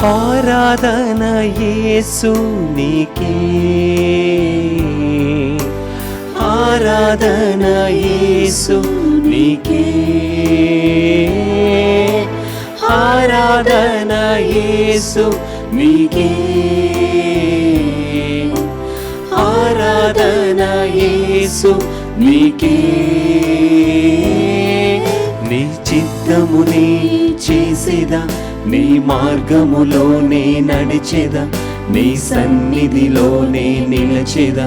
ఆరాధన యేసు నీకే, ఆరాధన యేసు నీకే, ఆరాధన యేసు నీకే, ఆరాధన యేసు నీకే. నీ చిత్తమునే చేసేదా, నీ మార్గములోనే నడిచేదా, నీ సన్నిధిలోనే నిలచేదా,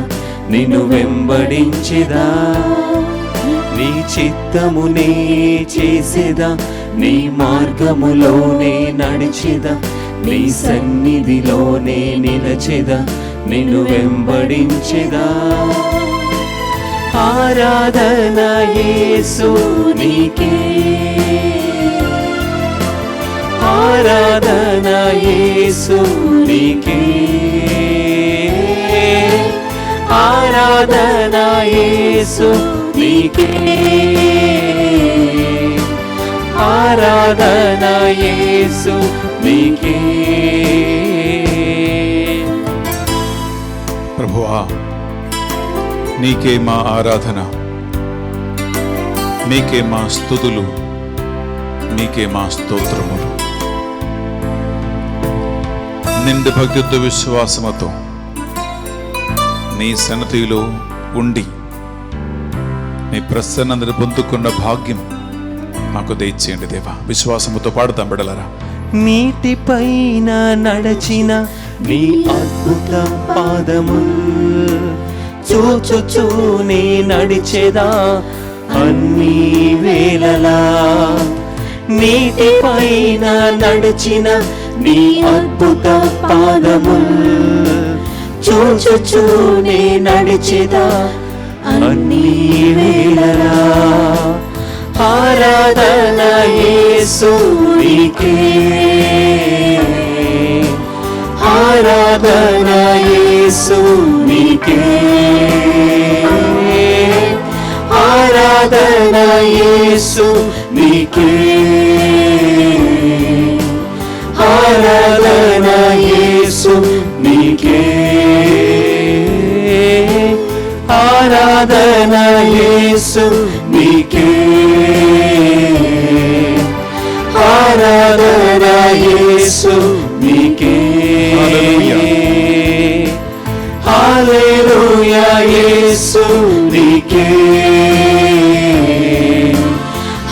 నిన్ను వెంబడించేదా. నీ చిత్తమునే చేసేదా, నీ మార్గములోనే నడిచేదా, నీ సన్నిధిలోనే నిలచేదా, నిన్ను వెంబడించేదా. ఆరాధన యేసు నీకే, ఆరాధన యేసు నీకే, ఆరాధన యేసు నీకే, ఆరాధన యేసు నీకే. ప్రభువా, నీకే మా ఆరాధన, నీకే మా స్తుతులు, నీకే మా స్తోత్రములు. నిండు భక్తితో విశ్వాసముతో నీ సన్నిధిలో ఉండి నీ ప్రసన్నతను పొందుకున్న భాగ్యం మాకు దయచేయండి దేవా. విశ్వాసముతో పాడుతాం బిడ్డలారా. నీటిపైన నడచిన నీ అద్భుత పాదముల్ చూచుచూనే నడిచేదా అన్ని వేళలా. నీటిపైన నడిచిన నీ అద్భుత పాదముల్ చూచుచూనే నడిచేదా అన్ని వేళలా. ఆరాధన యేసు నీకే, ఆరాధన యేసు నీకే, ఆరాధన యేసు నీకే, ఆరాధన యేసు నీకే, ఆరాధన యేసు నీకే, ఆరాధన యేసు నీకే. హల్లెలూయా యేసు నీకే,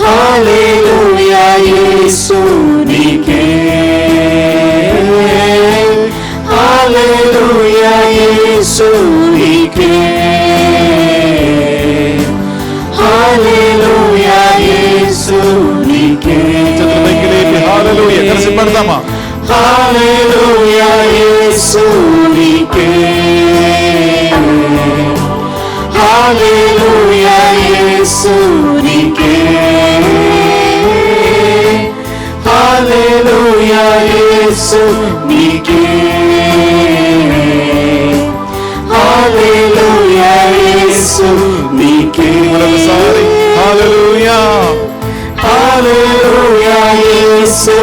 హల్లెలూయా యేసు నీకే, హల్లెలూయా యేసు నీకే, హల్లెలూయా యేసు నీకే. హల్లెలూయా కలిసి పాడదామా. హల్లెలూయా యేసు నీకే, హల్లెలూయా యేసు నీకే, హల్లెలూయా యేసు నీకే, హల్లెలూయా యేసు నీకే. మరొకసారి హల్లెలూయా, హల్లెలూయా యేసు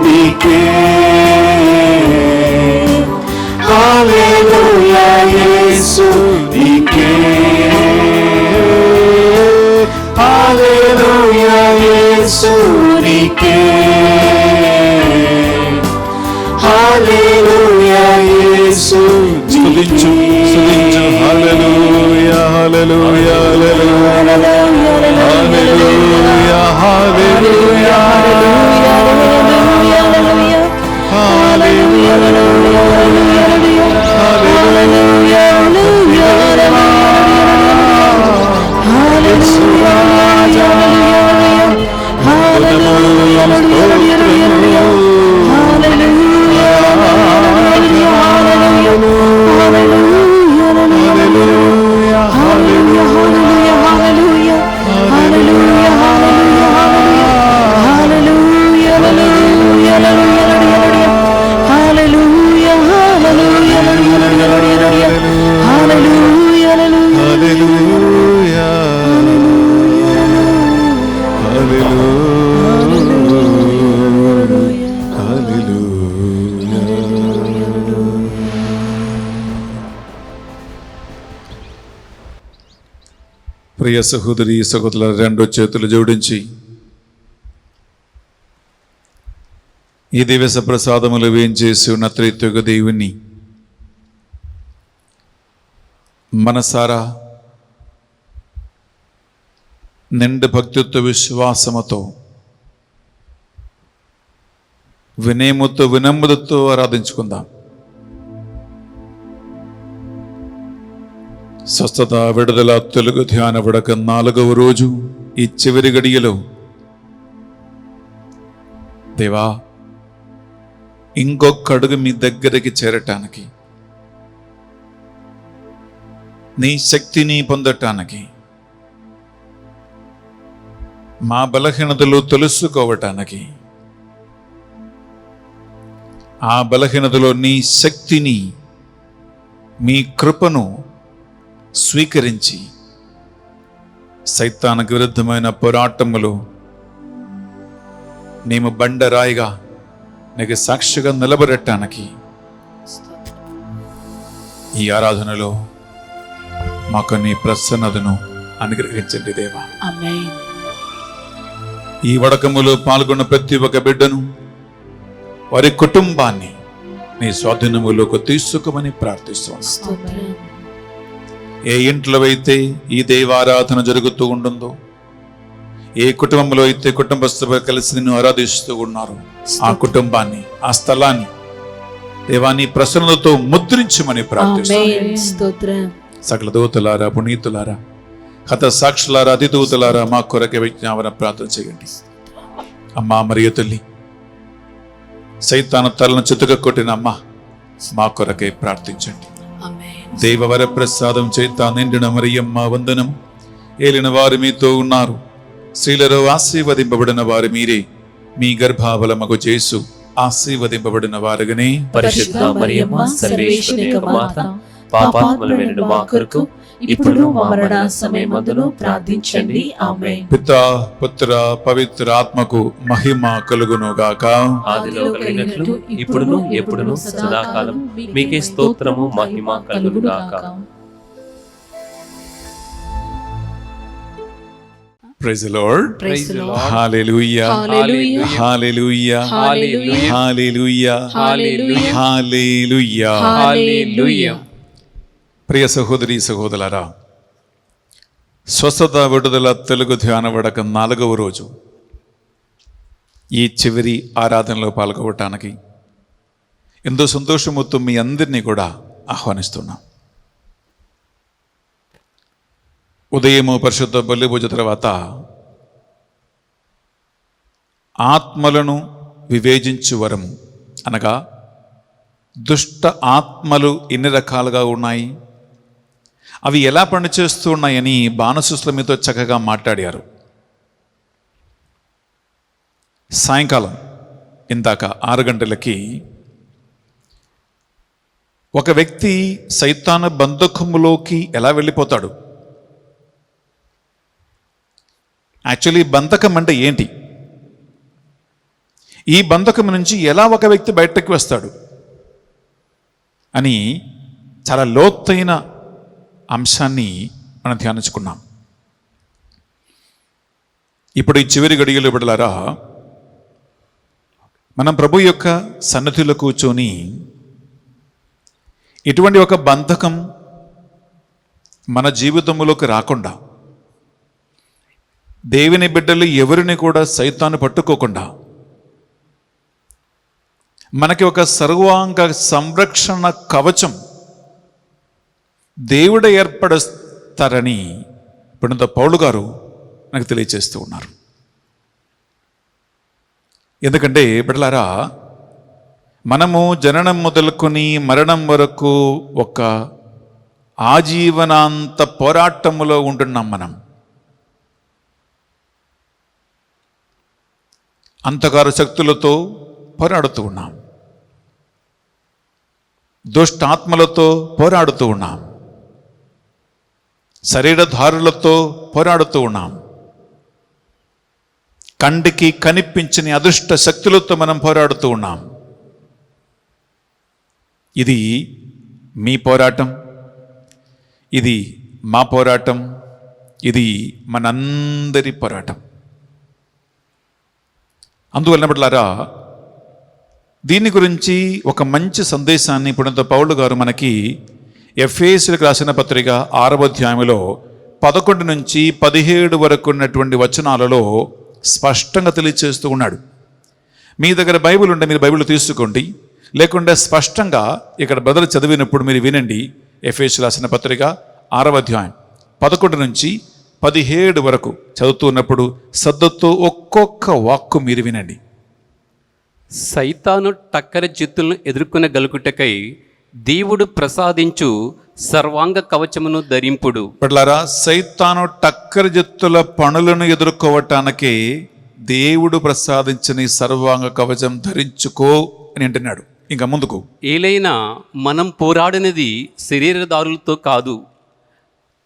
నీకే, హల్లెలూయా యేసు నీకే, హల్లెలూయా యేసు నీకే, హల్లెలూయా యేసు స్తుతించు స్తుతించు. హల్లెలూయా హల్లెలూయా హల్లెలూయా హల్లెలూయా హల్లెలూయా ప్రియ సహోదరి సహోదరుల రెండు చేతులు జోడించి ఈ దివస ప్రసాదములు వేయించేసి ఉన్న త్రిత్వక దేవుని మనసారా నిండు భక్తితో విశ్వాసముతో వినయముతో వినమ్రతతో ఆరాధించుకుందాం. స్వస్థత విడుదల తెలుగు ధ్యాన విడక 4వ రోజు ఈ చివరి గడియలో దేవా ఇంకొక అడుగు మీ దగ్గరికి చేరటానికి, నీ శక్తిని పొందటానికి, మా బలహీనతలు తెలుసుకోవటానికి, ఆ బలహీనతలో నీ శక్తిని, మీ కృపను స్వీకరించి సైతానికి విరుద్ధమైన పోరాటములో మేము బండరాయిగా నీకు సాక్షిగా నిలబడటానికి ఈ ఆరాధనలో మాకు నీ ప్రసన్నతను అనుగ్రహించండి దేవా. ఆమేన్. ఈ వడకములో పాల్గొన్న ప్రతి ఒక్క బిడ్డను, వారి కుటుంబాన్ని నీ స్వాధీనములోకి తీసుకోమని ప్రార్థిస్తున్నాం. స్తోత్రం. ఏ ఇంట్లో అయితే ఈ దైవారాధన జరుగుతూ ఉంటుందో, ఏ కుటుంబంలో అయితే కుటుంబస్తులు కలిసి నిన్ను ఆరాధిస్తూ ఉన్నారు, ఆ కుటుంబాన్ని, ఆ స్థలాన్ని దేవాన్ని ప్రసన్నతతో ముద్రించమని ప్రార్థిస్తున్నాం. ఆమేన్. స్తోత్రం. సకల దూతలారా, పునీతులారా, హత సాక్షులారా, అతిదూతలారా మా కొరకే విజ్ఞాపన ప్రార్థన చేయండి. అమ్మా మరియ తల్లి, సైతాను తలను చితుక కొట్టిన అమ్మ మా కొరకే ప్రార్థించండి. ఆమేన్. దైవవర ప్రసాదం చేత నిండిన మరియమ్మ వందనం. ఏలిన వారు మీతో ఉన్నారు, స్త్రీలలో ఆశీర్వదింపబడిన వారు మీరే, మీ గర్భాఫలమగు యేసు ఆశీర్వదింపబడిన వారుగానే. పరిశుద్ధ మరియమ్మ సర్వేశ్వరుని యొక్క మాత, పాపాత్ములమైన మా కొరకు ఇప్పుడు మా మరణ సమయమందును ప్రార్థించండి. ఆమేన్. పితా పుత్ర పవిత్ర ఆత్మకు మహిమ కలుగును గాక. ఆదిలో కలిగినట్లు ఇప్పుడును ఎప్పుడును సదాకాలం మీకే స్తోత్రము మహిమ కలుగును గాక. Praise the Lord. Praise the Lord. Hallelujah. Hallelujah. Hallelujah. Hallelujah. Hallelujah. Hallelujah. Hallelujah. Hallelujah. ప్రియ సహోదరి సహోదరులారా, స్వస్థత విడుదల తెలుగు ధ్యాన వడక 4వ రోజు ఈ చివరి ఆరాధనలో పాల్గొనడానికి ఎంతో సంతోషముతో మీ అందరినీ కూడా ఆహ్వానిస్తున్నాం. ఉదయము పరిశుద్ధ బలి పూజ తర్వాత ఆత్మలను వివేచించు వరము, అనగా దుష్ట ఆత్మలు ఎన్ని రకాలుగా ఉన్నాయి, అవి ఎలా పనిచేస్తూ ఉన్నాయని బాణసుస్ల మీతో చక్కగా మాట్లాడారు. సాయంకాలం ఇందాక 6 గంటలకి ఒక వ్యక్తి సైతాను బంధకములోకి ఎలా వెళ్ళిపోతాడు, యాక్చువల్లీ బంధకం అంటే ఏంటి, ఈ బంధకం నుంచి ఎలా ఒక వ్యక్తి బయటకు వస్తాడు అని చాలా లోతైన అంశాన్ని మనం ధ్యానించుకున్నాం. ఇప్పుడు ఈ చివరి గడియలు బిడ్డలారా, మనం ప్రభు యొక్క సన్నిధిలో కూర్చొని ఇటువంటి ఒక బంధకం మన జీవితంలోకి రాకుండా, దేవుని బిడ్డలు ఎవరిని కూడా సైతాను పట్టుకోకుండా మనకి ఒక సర్వాంగ సంరక్షణ కవచం దేవుడు ఏర్పరుస్తారని ఇప్పుడు పౌలు గారు నాకు తెలియజేస్తూ ఉన్నారు. ఎందుకంటే బిడ్డలారా, మనము జననం మొదలుకొని మరణం వరకు ఒక ఆజీవనాంత పోరాటములో ఉంటున్నాం. మనం అంధకార శక్తులతో పోరాడుతూ ఉన్నాం, దుష్టాత్మలతో పోరాడుతూ ఉన్నాం, శరీరధారులతో పోరాడుతూ ఉన్నాం, కంటికి కనిపించని అదృష్ట శక్తులతో మనం పోరాడుతూ ఉన్నాం. ఇది మీ పోరాటం, ఇది మా పోరాటం, ఇది మనందరి పోరాటం. అందువలన బిడ్డలారా, దీని గురించి ఒక మంచి సందేశాన్ని పునీత పౌలు గారు మనకి ఎఫెసీయులకు రాసిన పత్రిక 6వ అధ్యాయంలో 11 నుంచి 17 వరకు ఉన్నటువంటి వచనాలలో స్పష్టంగా తెలియజేస్తూ ఉన్నాడు. మీ దగ్గర బైబిల్ ఉంటే మీరు బైబిల్ తీసుకోండి, లేకుంటే స్పష్టంగా ఇక్కడ బ్రదర్ చదివినప్పుడు మీరు వినండి. ఎఫెసీయులకు రాసిన పత్రిక 6వ అధ్యాయం 11 నుంచి 17 వరకు చదువుతున్నప్పుడు శ్రద్ధతో ఒక్కొక్క వాక్కు మీరు వినండి. సైతాను టక్కర జిత్తులను ఎదుర్కొన గలుగుటకై దేవుడు ప్రసాదించు సర్వాంగ కవచమును ధరింపుడు. పట్లారా, సైతాను టక్కర జిత్తుల పనులను ఎదుర్కోవటానికి దేవుడు ప్రసాదించిన ఈ సర్వాంగ కవచం ధరించుకో అని అంటున్నాడు. ఇంకా ముందుకు, ఏలైనా మనం పోరాడినది శరీరదారులతో కాదు,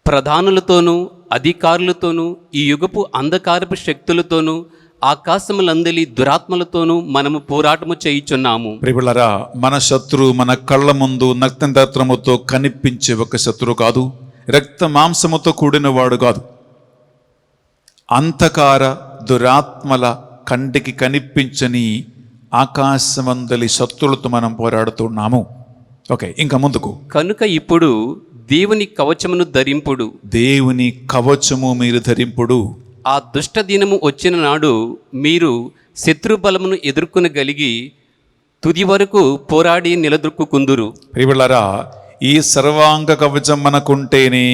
ప్రధానులతోనూ అధికారులతోనూ ఈ యుగపు అంధకారపు శక్తులతోనూ ఆకాశములందలి దురాత్మలతోనూ మనము పోరాటము చేయుచున్నాము. ప్రియులారా, మన శత్రువు మన కళ్ళ ముందు నగ్ననేత్రముతో కనిపించే ఒక శత్రువు కాదు, రక్త మాంసముతో కూడినవాడు కాదు. అంధకార దురాత్మల కంటికి కనిపించని ఆకాశమందలి శత్రులతో మనం పోరాడుతున్నాము. ఓకే, ఇంకా ముందుకు. కనుక ఇప్పుడు దేవుని కవచమును ధరింపుడు. దేవుని కవచము మీరు ధరింపుడు. ఆ దుష్ట దినము వచ్చిన నాడు మీరు శత్రు బలమును ఎదుర్కొనగలిగి తుది వరకు పోరాడి నిలదొక్కుందురు. ప్రియులారా, ఈ సర్వాంగ కవచం మనకుంటేనే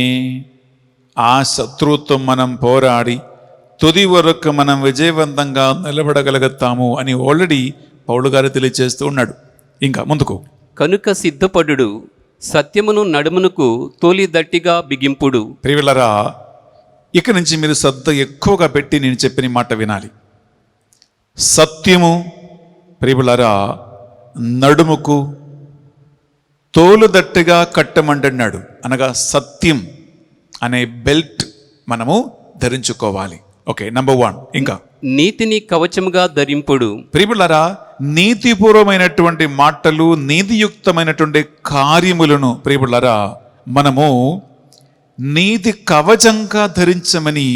ఆ శత్రుత్వం మనం పోరాడి తుది వరకు మనం విజయవంతంగా నిలబడగలుగుతాము అని ఆల్రెడీ పౌలు గారు తెలియజేస్తూ ఉన్నాడు. ఇంకా ముందుకు. కనుక సిద్ధపడుడు, సత్యమును నడుమునకు తోలి దట్టిగా బిగింపుడు. ప్రియులారా, ఇక నుంచి మీరు శ్రద్ధ ఎక్కువగా పెట్టి నేను చెప్పిన మాట వినాలి. సత్యము ప్రియులారా నడుముకు తోలుదట్టుగా కట్టమంటున్నాడు. అనగా సత్యం అనే బెల్ట్ మనము ధరించుకోవాలి. Okay, number 1. ఇంకా నీతిని కవచముగా ధరింపుడు. ప్రియులారా, నీతిపూర్వమైనటువంటి మాటలు, నీతియుక్తమైనటువంటి కార్యములను ప్రియులారా మనము నీతి కవచంగా ధరించమని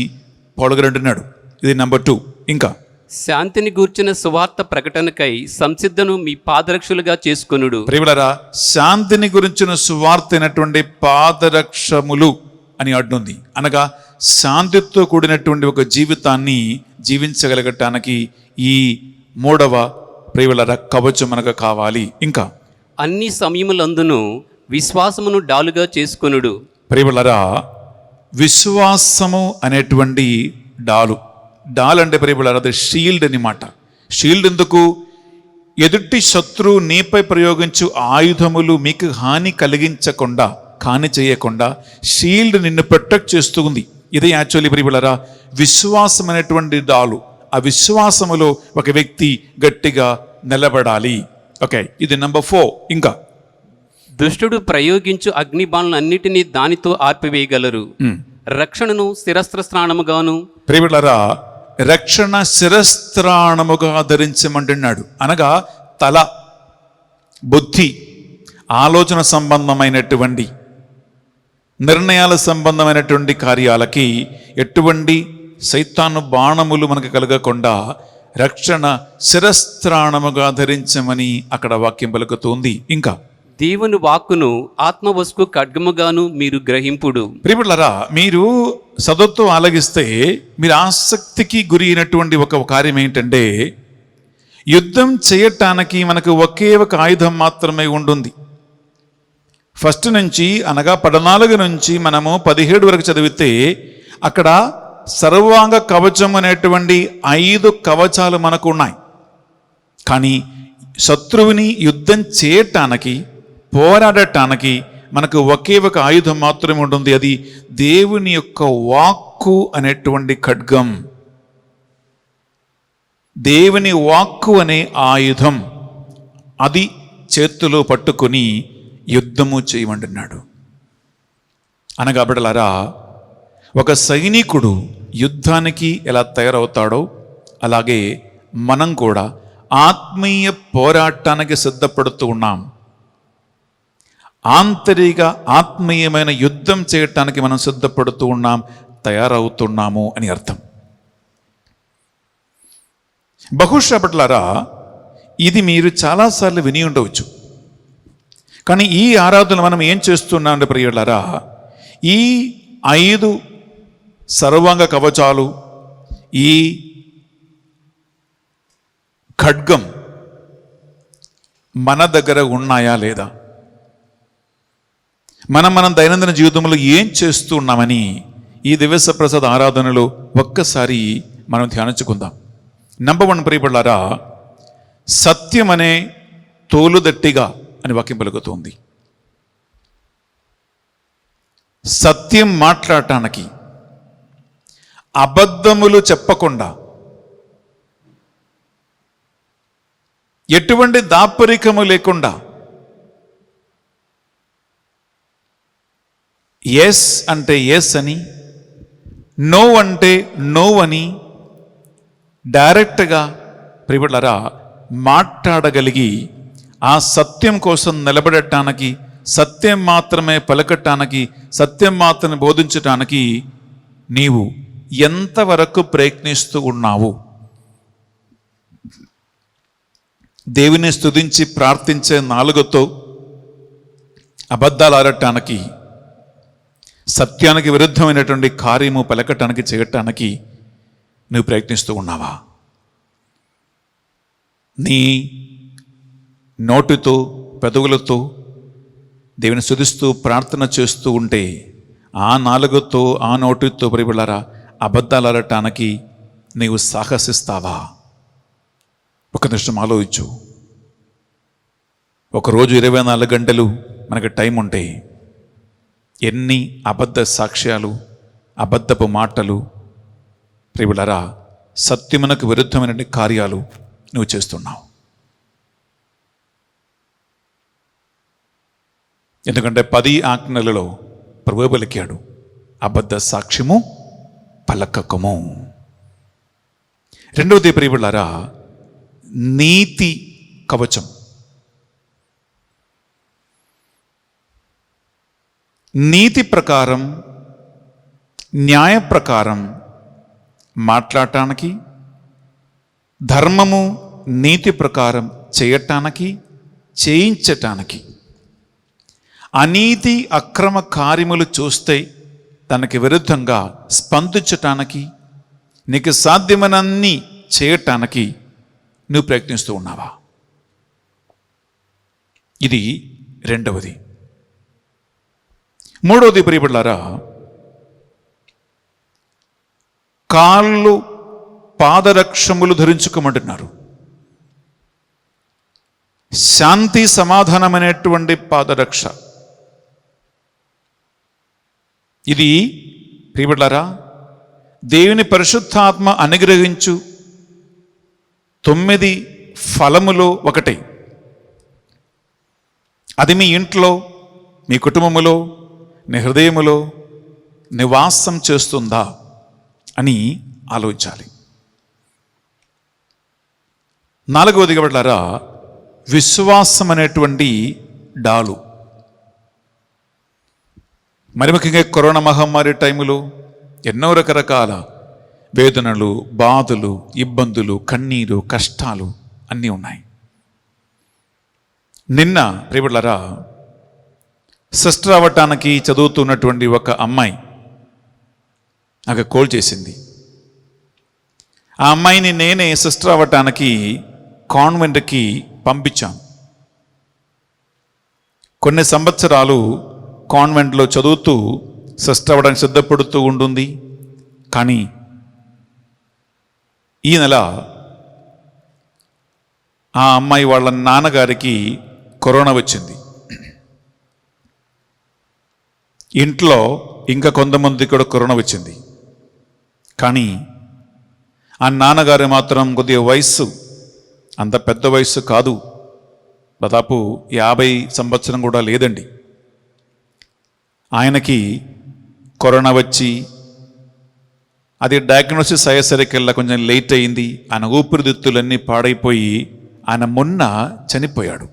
పౌలు గారు అంటున్నాడు. ఇది నంబర్ 2. ఇంకా శాంతిని గూర్చిన సువార్త ప్రకటనకై సంసిద్ధను మీ పాదరక్షలుగా చేసుకొనుడు. ప్రియులారా, శాంతిని గురించిన సువార్త అయినటువంటి పాదరక్షములు అని అడ్డుంది. అనగా శాంతితో కూడినటువంటి ఒక జీవితాన్ని జీవించగలగటానికి ఈ 3వ ప్రియులారా కవచం మనకు కావాలి. ఇంకా అన్ని సమయములందును విశ్వాసమును డాలుగా చేసుకొనుడు. ప్రియులారా, విశ్వాసము అనేటువంటి డాల్ అంటే ప్రియులారా అది షీల్డ్ అని మాట. షీల్డ్ ఎందుకు? ఎదుటి శత్రువు నీపై ప్రయోగించు ఆయుధములు మీకు హాని కలిగించకుండా, హాని చేయకుండా షీల్డ్ నిన్ను ప్రొటెక్ట్ చేస్తూ ఉంది. ఇదే యాక్చువల్లీ ప్రియులారా విశ్వాసం అనేటువంటి డాలు. ఆ విశ్వాసములో ఒక వ్యక్తి గట్టిగా నిలబడాలి. ఓకే, ఇది నంబర్ 4. ఇంకా దుష్టుడు ప్రయోగించు అగ్నిబాణులన్నిటినీ దానితో ఆర్పివేయగలరు. రక్షణను శిరస్త్ర స్నానముగాను. ప్రియులారా, రక్షణ శిరస్త్రాణముగా ధరించమంటున్నాడు. అనగా తల, బుద్ధి, ఆలోచన సంబంధమైనటువంటి నిర్ణయాల సంబంధమైనటువంటి కార్యాలకి ఎటువంటి సైతాను బాణములు మనకు కలగకుండా రక్షణ శిరస్త్రాణముగా ధరించమని అక్కడ వాక్యం పలుకుతుంది. ఇంకా దేవుని వాక్కును ఆత్మవస్తుకు ఖడ్గముగాను మీరు గ్రహింపుడు. ప్రియులారా, మీరు సదతో ఆలగిస్తే మీరు ఆసక్తికి గురి అయినటువంటి ఒక కార్యం ఏంటంటే, యుద్ధం చేయటానికి మనకు ఒకే ఒక ఆయుధం మాత్రమే ఉంటుంది. ఫస్ట్ నుంచి అనగా 14 నుంచి మనము 17 వరకు చదివితే అక్కడ సర్వాంగ కవచం అనేటువంటి 5 కవచాలు మనకు ఉన్నాయి. కానీ శత్రువుని యుద్ధం చేయటానికి, పోరాడటానికి మనకు ఒకే ఒక ఆయుధం మాత్రమే ఉంటుంది. అది దేవుని యొక్క వాక్కు అనేటువంటి ఖడ్గం. దేవుని వాక్కు అనే ఆయుధం, అది చేతిలో పట్టుకొని యుద్ధము చేయమంటున్నాడు. అనగా బిడ్డలారా, ఒక సైనికుడు యుద్ధానికి ఎలా తయారవుతాడో అలాగే మనం కూడా ఆత్మీయ పోరాటానికి సిద్ధపడుతూ ఉన్నాం. ఆంతరిక ఆత్మీయమైన యుద్ధం చేయటానికి మనం సిద్ధపడుతూ ఉన్నాం. తయారవుతున్నాము అని అర్థం. బహుశా పట్లారా ఇది మీరు చాలాసార్లు విని ఉండవచ్చు. కానీ ఈ ఆరాధన మనం ఏం చేస్తున్నామంటే ప్రియులారా, ఈ 5 సర్వాంగ కవచాలు, ఈ ఖడ్గం మన దగ్గర ఉన్నాయా లేదా, మనం దైనందిన జీవితంలో ఏం చేస్తున్నామని ఈ దివ్య ప్రసాద ఆరాధనలో ఒక్కసారి మనం ధ్యానించుకుందాం. నంబర్ 1 ప్రియపడ్డారా, సత్యం అనే తోలుదట్టిగా అని వాక్యం పలుకుతుంది. సత్యం మాట్లాడటానికి, అబద్ధములు చెప్పకుండా, ఎటువంటి దాపరికము లేకుండా, ఎస్ అంటే ఎస్ అని, నో అంటే నో అని డైరెక్ట్గా ప్రియపడ్డారా మాట్లాడగలిగి ఆ సత్యం కోసం నిలబడటానికి, సత్యం మాత్రమే పలకటానికి, సత్యం మాత్రమే బోధించటానికి నీవు ఎంతవరకు ప్రయత్నిస్తూ ఉన్నావు? దేవుని స్తుతించి ప్రార్థించే నాలుగుతో అబద్ధాలు ఆడటానికి, సత్యానికి విరుద్ధమైనటువంటి కార్యము పలకటానికి, చేయటానికి నువ్వు ప్రయత్నిస్తూ ఉన్నావా? నీ నోటితో, పెదవులతో దేవుని స్తుతిస్తూ ప్రార్థన చేస్తూ ఉంటే ఆ నాలుగుతో, ఆ నోటితో ప్రియబిడ్డలారా అబద్ధాలు ఆడటానికి నీవు సాహసిస్తావా? ఒక నిమిషం ఆలోచించు. ఒకరోజు 24 గంటలు మనకి టైం ఉంటే ఎన్ని అబద్ధ సాక్ష్యాలు, అబద్ధపు మాటలు ప్రియబిడ్డలారా సత్యమునకు విరుద్ధమైన కార్యాలు నువ్వు చేస్తున్నావు. ఎందుకంటే 10 ఆజ్ఞలలో ప్రభువు పలికాడు, అబద్ధ సాక్ష్యము పలకకము. రెండవది ప్రియబిడ్డలారా నీతి కవచం. నీతి ప్రకారం, న్యాయ ప్రకారం మాట్లాడటానికి, ధర్మము నీతి ప్రకారం చేయటానికి, చేయించటానికి, అనీతి అక్రమ కార్యములు చూస్తే తనకి విరుద్ధంగా స్పందించటానికి, నీకు సాధ్యమనన్నీ చేయటానికి నువ్వు ప్రయత్నిస్తూ ఉన్నావా? ఇది రెండవది. మూడవది ప్రియబిడ్డలారా కాళ్ళు పాదరక్షములు ధరించుకోమంటున్నారు. శాంతి సమాధానమైనటువంటి పాదరక్ష. ఇది ప్రియబిడ్డలారా దేవుని పరిశుద్ధాత్మ అనుగ్రహించు 9 ఫలములో ఒకటి. అది మీ ఇంట్లో, మీ కుటుంబములో, నీ హృదయములో నివాసం చేస్తుందా అని ఆలోచించాలి. 4వది ప్రియబిడ్డలారా విశ్వాసం అనేటువంటి డాలు. మరి ముఖ్యంగా కరోనా మహమ్మారి టైములో ఎన్నో రకరకాల వేదనలు, బాధలు, ఇబ్బందులు, కన్నీరు, కష్టాలు అన్నీ ఉన్నాయి. నిన్న ప్రియబిడ్డలారా సిస్టర్ అవ్వటానికి చదువుతున్నటువంటి ఒక అమ్మాయి నాకు కాల్ చేసింది. ఆ అమ్మాయిని నేనే సిస్టర్ అవ్వటానికి కాన్వెంట్కి పంపించాను. కొన్ని సంవత్సరాలు కాన్వెంట్లో చదువుతూ సిస్టర్ అవ్వడానికి సిద్ధపడుతూ ఉంటుంది. కానీ ఈ నెల ఆ అమ్మాయి వాళ్ళ నాన్నగారికి కరోనా వచ్చింది. ఇంట్లో ఇంకా కొంతమంది కూడా కరోనా వచ్చింది. కానీ ఆ నాన్నగారు మాత్రం కొద్దిగా వయస్సు, అంత పెద్ద వయస్సు కాదు, దాదాపు 50 సంవత్సరం కూడా లేదండి. ఆయనకి కరోనా వచ్చి అది డయాగ్నోసిస్ అయ్యేసరికల్లా కొంచెం లేట్ అయింది. ఆయన ఊపిరితిత్తులన్నీ పాడైపోయి ఆయన మొన్న చనిపోయాడు.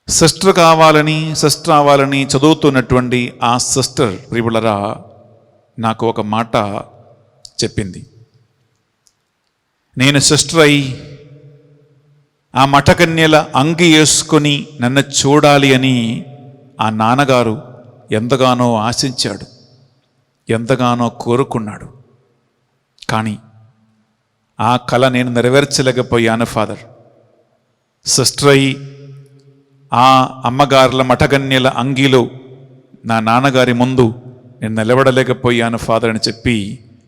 సిస్టర్ అవ్వాలని చదువుతున్నటువంటి ఆ సిస్టర్ ప్రియబిడ్డలారా నాకు ఒక మాట చెప్పింది. నేను సిస్టర్ అయి ఆ మఠకన్యల అంగి వేసుకొని నన్ను చూడాలి అని ఆ నాన్నగారు ఎంతగానో ఆశించాడు, ఎంతగానో కోరుకున్నాడు. కానీ ఆ కళ నేను నెరవేర్చలేకపోయాను ఫాదర్. సిస్టర్ అయి ఆ అమ్మగారుల మఠకన్యల అంగిలో నా నాన్నగారి ముందు నేను నిలబడలేకపోయాను ఫాదర్ అని చెప్పి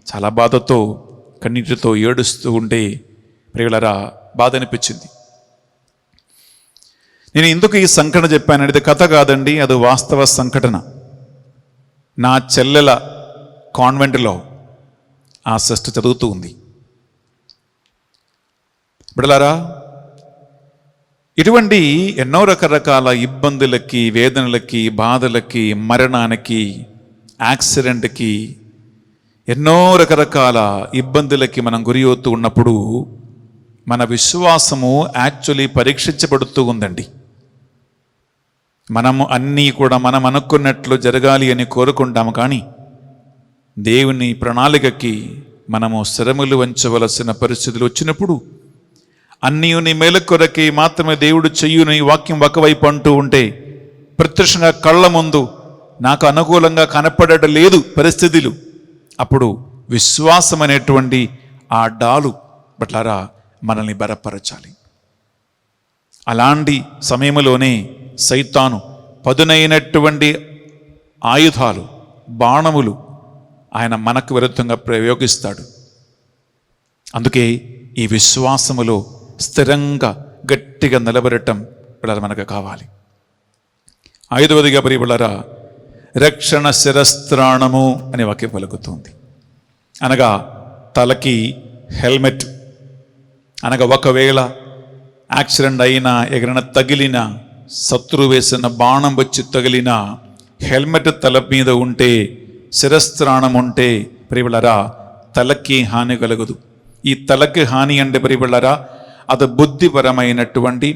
చాలా బాధతో కన్నీటితో ఏడుస్తూ ఉంటే ప్రియులరా బాధ అనిపించింది. నేను ఎందుకు ఈ సంఘటన చెప్పాను అనేది కథ కాదండి, అది వాస్తవ సంఘటన. నా చెల్లెల కాన్వెంట్లో ఆ సిస్టర్ చదువుతూ ఉంది. బిడ్డలారా, ఇటువంటి ఎన్నో రకరకాల ఇబ్బందులకి, వేదనలకి, బాధలకి, మరణానికి, యాక్సిడెంట్కి, ఎన్నో రకరకాల ఇబ్బందులకి మనం గురి అవుతూ ఉన్నప్పుడు మన విశ్వాసము యాక్చువల్లీ పరీక్షించబడుతూ ఉందండి. మనము అన్నీ కూడా మనం అనుకున్నట్లు జరగాలి అని కోరుకుంటాము. కానీ దేవుని ప్రణాళికకి మనము శ్రమలు వంచవలసిన పరిస్థితులు వచ్చినప్పుడు అన్నీ నీ మేలు కొరకి మాత్రమే దేవుడు చెయ్యుని వాక్యం ఒకవైపు అంటూ ఉంటే ప్రత్యక్షంగా కళ్ళ ముందు నాకు అనుకూలంగా కనపడటం లేదు పరిస్థితులు. అప్పుడు విశ్వాసం అనేటువంటి ఆ డాలు బట్లారా మనల్ని బలపరచాలి. అలాంటి సమయంలోనే సైతాను పదునైనటువంటి ఆయుధాలు, బాణములు ఆయన మనకు విరుద్ధంగా ప్రయోగిస్తాడు. అందుకే ఈ విశ్వాసములో స్థిరంగా గట్టిగా నిలబడటం పిల్లలు మనకు కావాలి. 5వదిగా ప్రియబిళ్ళారా, రక్షణ శిరస్త్రాణము అనే వాక్యం పలుకుతుంది. అనగా తలకి హెల్మెట్, అనగా ఒకవేళ యాక్సిడెంట్ అయినా, ఎగరైనా తగిలినా, శత్రువు వేసిన బాణం వచ్చి తగిలినా హెల్మెట్ తల మీద ఉంటే, శిరస్త్రాణం ఉంటే ప్రియబిళ్ళారా తలకి హాని కలగదు. ఈ తలకి హాని అంటే ప్రియబిళ్ళారా అది బుద్ధిపరమైనటువంటి,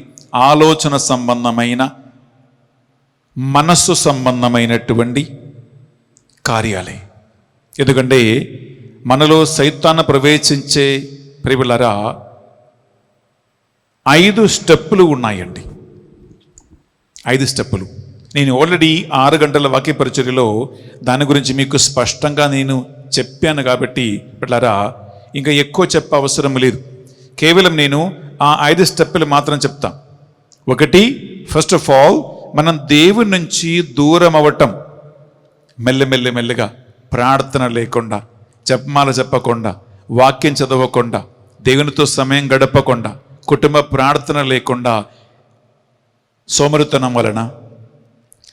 ఆలోచన సంబంధమైన, మనస్సు సంబంధమైనటువంటి కార్యాలే. ఎందుకంటే మనలో సైతాను ప్రవేశించే ప్రియబిళ్ళారా 5 స్టెప్పులు ఉన్నాయండి. 5 స్టెప్పులు. నేను ఆల్రెడీ 6 గంటల వాక్య పరిచర్యలో దాని గురించి మీకు స్పష్టంగా నేను చెప్పాను కాబట్టి బిడ్డలారా ఇంకా ఎక్కువ చెప్పే అవసరం లేదు. కేవలం నేను ఆ 5 స్టెప్పులు మాత్రం చెప్తా. 1, ఫస్ట్ ఆఫ్ ఆల్ మనం దేవుని నుంచి దూరం అవ్వటం. మెల్లమెల్లగా ప్రార్థన లేకుండా, జపమాల చెప్పకుండా, వాక్యం చదవకుండా, దేవునితో సమయం గడపకుండా, కుటుంబ ప్రార్థన లేకుండా, సోమరితనం వలన,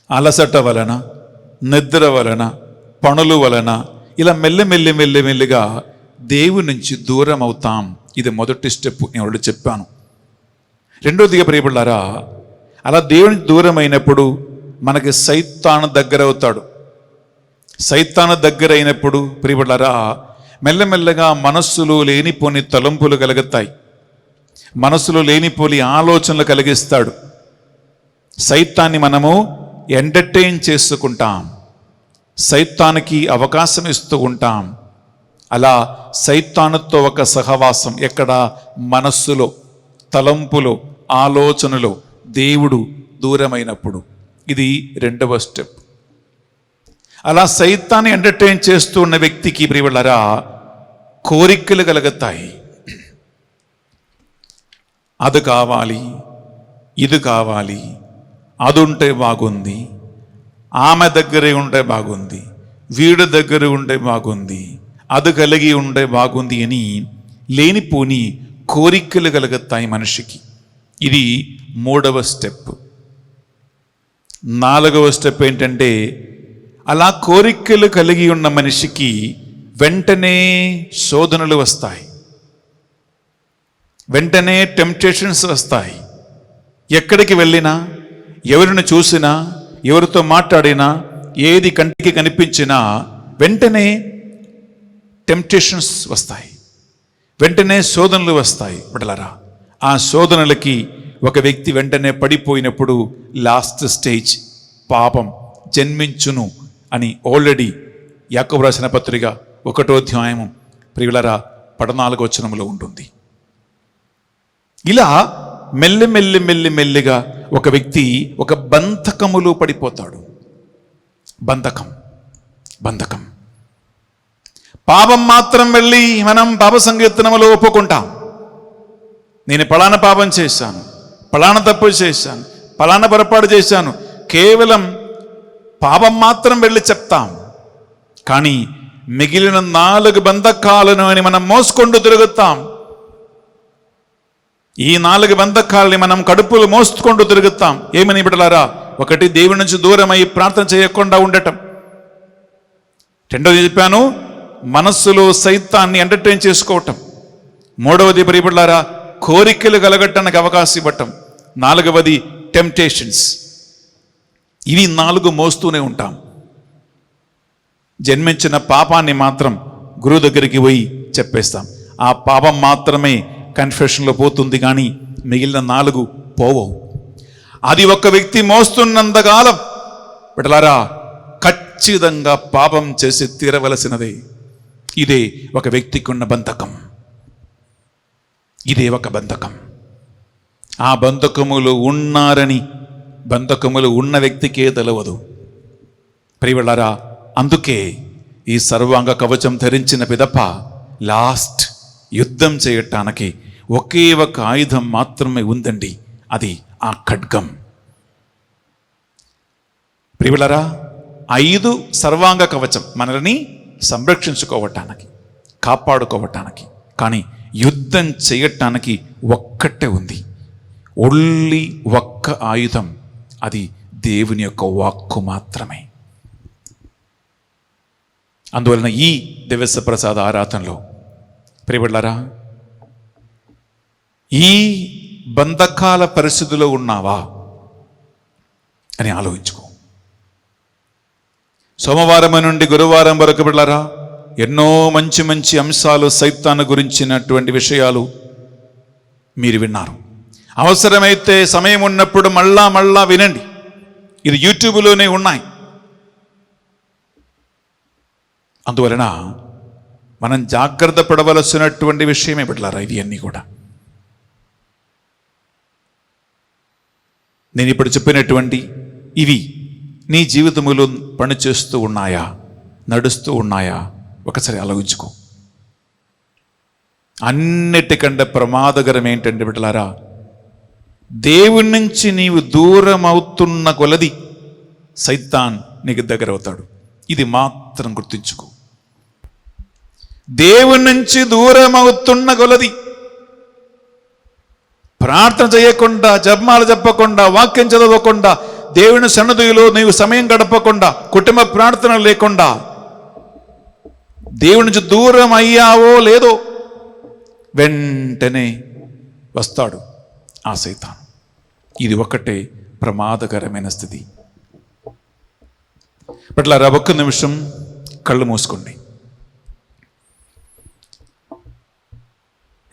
అలసట వలన, నిద్ర వలన, పనుల వలన ఇలా మెల్లమెల్లిగా దేవుని నుంచి దూరం అవుతాం. ఇది మొదటి స్టెప్, నేను ఆల్రెడీ చెప్పాను. 2వదిగా ప్రియబిళ్ళారా అలా దేవుని దూరం అయినప్పుడు మనకి సైతాను దగ్గర అవుతాడు. సైతాను దగ్గర అయినప్పుడు ప్రియబిళ్ళారా మెల్లమెల్లగా మనస్సులో లేనిపోని తలంపులు కలుగుతాయి, మనస్సులో లేనిపోని ఆలోచనలు కలిగిస్తాడు. సైతాన్ని మనము ఎంటర్టైన్ చేసుకుంటాం, సైతానికి అవకాశం ఇస్తూ ఉంటాం. అలా సైతానుతో ఒక సహవాసం ఎక్కడ? మనస్సులో, తలంపులో, ఆలోచనలో దేవుడు దూరమైనప్పుడు. ఇది 2వ స్టెప్. అలా సైతాన్ని ఎంటర్టైన్ చేస్తూ ఉన్న వ్యక్తికి ప్రియబిళ్ళారా కోరికలు కలుగుతాయి. అది కావాలి, ఇది కావాలి, అది ఉంటే బాగుంది, ఆమె దగ్గరే ఉంటే బాగుంది, వీడి దగ్గర ఉంటే బాగుంది, అది కలిగి ఉంటే బాగుంది అని లేనిపోని కోరికలు కలుగుతాయి మనిషికి. ఇది 3వ స్టెప్. 4వ స్టెప్ ఏంటంటే అలా కోరికలు కలిగి ఉన్న మనిషికి వెంటనే శోధనలు వస్తాయి, వెంటనే టెంప్టేషన్స్ వస్తాయి. ఎక్కడికి వెళ్ళినా, ఎవరిని చూసినా, ఎవరితో మాట్లాడినా, ఏది కంటికి కనిపించినా వెంటనే టెంప్టేషన్స్ వస్తాయి, వెంటనే శోధనలు వస్తాయి. బిడ్డలారా ఆ శోధనలకి ఒక వ్యక్తి వెంటనే పడిపోయినప్పుడు లాస్ట్ స్టేజ్ పాపం జన్మించును అని ఆల్రెడీ యాకోబు రాసిన పత్రిక 1వ అధ్యాయము ప్రియులరా 14వ వచనములో ఉంటుంది. ఇలా మెల్లిగా ఒక వ్యక్తి ఒక బంధకములో పడిపోతాడు. బంధకం పాపం మాత్రం వెళ్ళి మనం పాప సంకీర్తనములో ఒప్పుకుంటాం. నేను పలానా పాపం చేశాను, పలానా తప్పు చేశాను, పలానా పొరపాటు చేశాను, కేవలం పాపం మాత్రం వెళ్ళి చెప్తాం. కానీ మిగిలిన 4 బంధకాలను అని మనం మోసుకుంటూ తిరుగుతాం. ఈ 4 బంధకాలని మనం కడుపులు మోసుకుంటూ తిరుగుతాం. ఏమని బిడ్డలారా? 1, దేవుడి నుంచి దూరమై ప్రార్థన చేయకుండా ఉండటం. 2వది చెప్పాను, మనస్సులో సైతాన్ని ఎంటర్టైన్ చేసుకోవటం. 3వది ప్రియబిడ్డలారా, కోరికలు కలగటానికి అవకాశం ఇవ్వటం. 4వది టెంప్టేషన్స్. ఇవి 4 మోస్తూనే ఉంటాం. జన్మించిన పాపాన్ని మాత్రం గురువు దగ్గరికి పోయి చెప్పేస్తాం. ఆ పాపం మాత్రమే కన్ఫెషన్లో పోతుంది, కానీ మిగిలిన 4 పోవవు. అది ఒక వ్యక్తి మోస్తున్నంతకాలం బిడ్డలారా ఖచ్చితంగా పాపం చేసి తీరవలసినదే. ఇదే ఒక వ్యక్తికి ఉన్న బంధకం. ఇదే ఒక బంధకం. ఆ బంధకములు ఉన్నారని బంధకములు ఉన్న వ్యక్తికే తెలవదు. ప్రియబిడ్డలారా, అందుకే ఈ సర్వాంగ కవచం ధరించిన పిదప లాస్ట్ యుద్ధం చేయటానికి ఒకే ఒక ఆయుధం మాత్రమే ఉందండి. అది ఆ ఖడ్గం. ప్రియబిడ్డలారా, 5 సర్వాంగ కవచం మనల్ని సంరక్షించుకోవటానికి, కాపాడుకోవటానికి. కానీ యుద్ధం చేయటానికి ఒక్కటే ఉంది. ఓన్లీ ఒక్క ఆయుధం. అది దేవుని యొక్క వాక్కు మాత్రమే. అందువలన ఈ దివ్య ప్రసాద ఆరాధనలో ప్రియబిడ్డలారా, ఈ బంధకాల పరిస్థితిలో ఉన్నావా అని ఆలోచించుకో. సోమవారం నుండి గురువారం వరకు బిడ్డలారా ఎన్నో మంచి అంశాలు సైతాను గురించినటువంటి విషయాలు మీరు విన్నారు. అవసరమైతే సమయం ఉన్నప్పుడు మళ్ళా వినండి. ఇది యూట్యూబ్లోనే ఉన్నాయి. అందువలన మనం జాగ్రత్త పడవలసినటువంటి విషయమే బిడ్డలారా ఇవి అన్నీ కూడా. నేను ఇప్పుడు చెప్పినటువంటి ఇవి నీ జీవితములో పనిచేస్తూ ఉన్నాయా, నడుస్తూ ఉన్నాయా? ఒకసారి ఆలోచించుకో. అన్నిటికంటే ప్రమాదకరం ఏంటంటే బిడ్డలారా, దేవుని నుంచి నీవు దూరం అవుతున్న కొలది సైతాన్ నీకు దగ్గర అవుతాడు. ఇది మాత్రం గుర్తుంచుకో. దేవుని నుంచి దూరం అవుతున్న కొలది, ప్రార్థన చేయకుండా, జపమాలు చెప్పకుండా, వాక్యం చదవకుండా, దేవుని సన్నిధిలో నీవు సమయం గడపకుండా, కుటుంబ ప్రార్థన లేకుండా దేవుని నుంచి దూరం అయ్యావో లేదో వెంటనే వస్తాడు ఆ సైతాన్. ఇది ఒకటే ప్రమాదకరమైన స్థితి. పట్ల ఒక్క నిమిషం కళ్ళు మూసుకోండి.